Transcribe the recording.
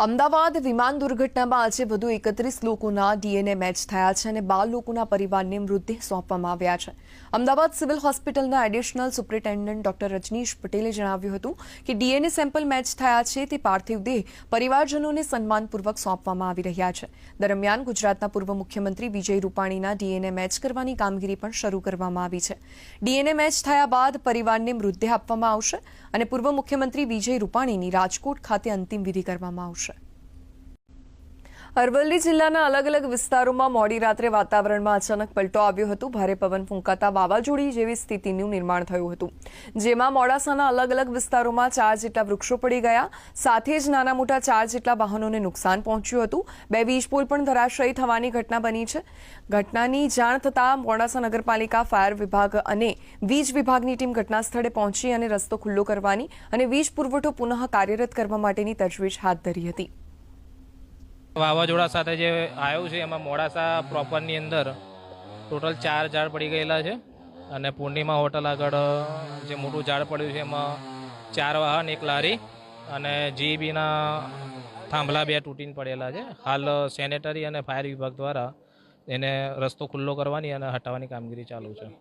અમદાવાદ વિમાન દુર્ઘટનામાં આજે વધુ 31 લોકોના ડીએનએ મેચ થયા છે અને 12 લોકોના પરિવારને મૃતદેહ સોંપવામાં આવ્યા છે. અમદાવાદ સિવિલ હોસ્પિટલના એડિશનલ સુપ્રિન્ટેન્ડન્ટ ડોક્ટર રજનીશ પટેલે જણાવ્યું હતું કે ડીએનએ સેમ્પલ મેચ થયા છે તે પાર્થિવ દેહ પરિવારજનોને સન્માનપૂર્વક સોંપવામાં આવી રહ્યા છે. દરમિયાન ગુજરાતના પૂર્વ મુખ્યમંત્રી વિજય રૂપાણીના ડીએનએ મેચ કરવાની કામગીરી પણ શરૂ કરવામાં આવી છે. ડીએનએ મેચ થયા બાદ પરિવારને મૃતદેહ આપવામાં આવશે અને પૂર્વ મુખ્યમંત્રી વિજય રૂપાણીની રાજકોટ ખાતે અંતિમ વિધિ કરવામાં આવશે. અરવલ્લી જિલ્લાના અલગ અલગ વિસ્તારોમાં મોડી રાત્રે વાતાવરણમાં અચાનક પલટો આવ્યો હતો. ભારે પવન ફૂંકાતા વાવાઝોડી જેવી સ્થિતિનું નિર્માણ થયું હતું, જેમાં મોડાસાના અલગ અલગ વિસ્તારોમાં 4 જેટલા વૃક્ષો પડી ગયા. સાથે જ નાના મોટા 4 જેટલા વાહનોને નુકસાન પહોંચ્યું હતું. 2 વીજપોલ પણ ધરાશાયી થવાની ઘટના બની છે. ઘટનાની જાણ થતાં મોડાસા નગરપાલિકા, ફાયર વિભાગ અને વીજ વિભાગની ટીમ ઘટના સ્થળે પહોંચી અને રસ્તો ખુલ્લો કરવાની અને વીજ પુરવઠો પુનઃ કાર્યરત કરવા માટેની તજવીજ હાથ ધરી હતી. વાવાઝોડા સાથે જે આવ્યું છે એમાં મોડાસા પ્રોપરની અંદર ટોટલ 4 ઝાડ પડી ગયેલા છે અને પૂર્ણિમા હોટલ આગળ જે મોટું ઝાડ પડ્યું છે એમાં 4 વાહન, 1 લારી અને જીઈબીના થાંભલા 2 તૂટીને પડેલા છે. હાલ સેનેટરી અને ફાયર વિભાગ દ્વારા એને રસ્તો ખુલ્લો કરવાની અને હટાવવાની કામગીરી ચાલુ છે.